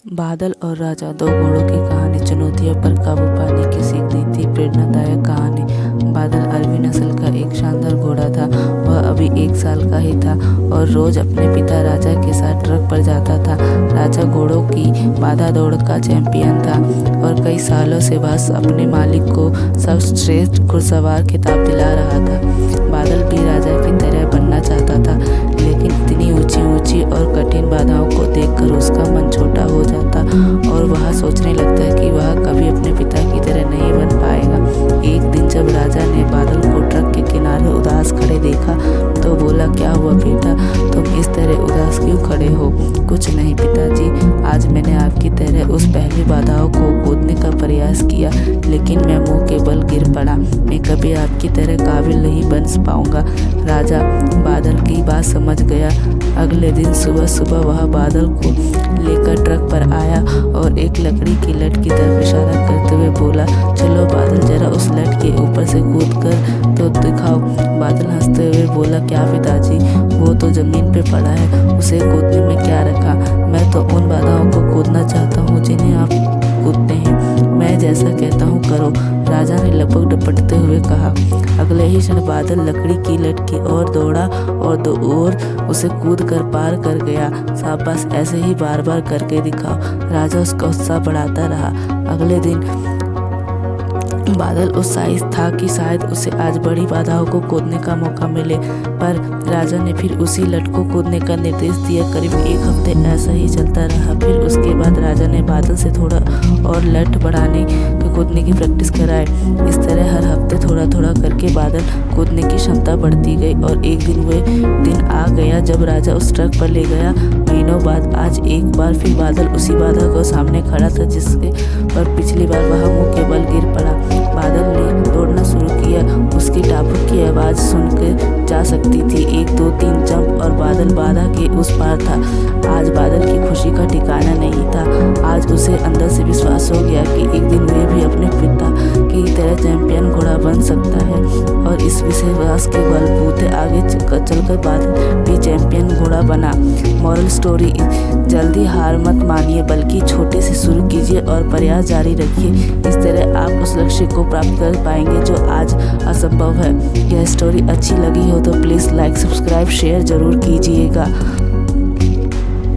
बादल और राजा, दो घोड़ों की कहानी। चुनौतियों पर काबू पाने की सीख देती प्रेरणादायक कहानी। बादल अरबी नस्ल का एक शानदार घोड़ा था। वह अभी 1 साल का ही था और रोज अपने पिता राजा के साथ ट्रक पर जाता था। राजा घोड़ों की बाधा दौड़ का चैंपियन था और कई सालों से वह अपने मालिक को सर्वश्रेष्ठ घुड़सवार खिताब दिला रहा था। बादल भी राजा की तरह बनना चाहता था, लेकिन इतनी ऊंची ऊंची और कठिन बाधाओं को देखकर उसका मन छोटा हो जाता और वह सोचने लगता कि वह कभी अपने पिता की तरह नहीं बन पाएगा। एक दिन जब राजा ने बादल को ट्रक के किनारे उदास खड़े देखा तो बोला, क्या हुआ बेटा, तुम इस तरह उदास क्यों खड़े हो? कुछ नहीं पिताजी, आज मैंने आपकी तरह उस पहली बाधाओं को कूदने का प्रयास किया, लेकिन मैं मुंह के बल गिर पड़ा। मैं कभी आपकी तरह काबिल नहीं बन पाऊंगा। राजा बादल की बात समझ गया। अगले दिन सुबह सुबह वह बादल को लेकर ट्रक पर आया और एक लकड़ी की लट की तरफ इशारा करते हुए बोला, चलो बादल, जरा उस लट के ऊपर से कूद कर तो दिखाओ। बादल हंसते हुए बोला, क्या पिताजी, वो तो जमीन पे पड़ा है, उसे कूदने में क्या रखा? मैं तो उन बाधाओं को कूदना चाहता हूँ जिन्हें आप कूदते हैं। मैं जैसा कहता हूँ करो, राजा ने लपक डपटते हुए कहा। अगले ही क्षण बादल लकड़ी की लट की ओर दौड़ा और उसे कूद कर पार कर गया। शाबाश, ऐसे ही बार बार करके दिखाओ। राजा उसका उत्साह बढ़ाता रहा। अगले दिन बादल उत्साहित था कि शायद उसे आज बड़ी बाधाओं को कूदने का मौका मिले, पर राजा ने फिर उसी लट को कूदने का निर्देश दिया। करीब 1 हफ्ते ऐसा ही चलता रहा। फिर उसके बाद राजा ने बादल से थोड़ा और लट बढ़ाने कूदने की प्रैक्टिस कराई। इस तरह हर हफ्ते थोड़ा थोड़ा करके बादल कूदने की क्षमता बढ़ती गई और एक दिन वे दिन आ गया जब राजा उस ट्रक पर ले गया। महीनों बाद आज एक बार फिर बादल उसी बाधा को सामने खड़ा था जिसके पर पिछली बार वह मुंह के बल गिर पड़ा। बादल ने दौड़ना शुरू किया। उसकी टापुक की आवाज़ सुनकर जा सकती थी। 1 2 3 जंप और बादल बाधा के उस पार था। आज बादल की खुशी का ठिकाना नहीं था। आज उसे अंदर से विश्वास हो गया कि एक दिन वे भी अपने पिता की तरह चैंपियन घोड़ा बन सकता है और इस विश्वास के बलबूते आगे चलकर बादल भी चैंपियन घोड़ा बना। मॉरल स्टोरी, जल्दी हार मत मानिए, बल्कि छोटे से शुरू कीजिए और प्रयास जारी रखिए। इस तरह आप उस लक्ष्य को प्राप्त कर पाएंगे जो आज असंभव है। यह स्टोरी अच्छी लगी हो तो प्लीज़ लाइक, सब्सक्राइब, शेयर जरूर कीजिएगा।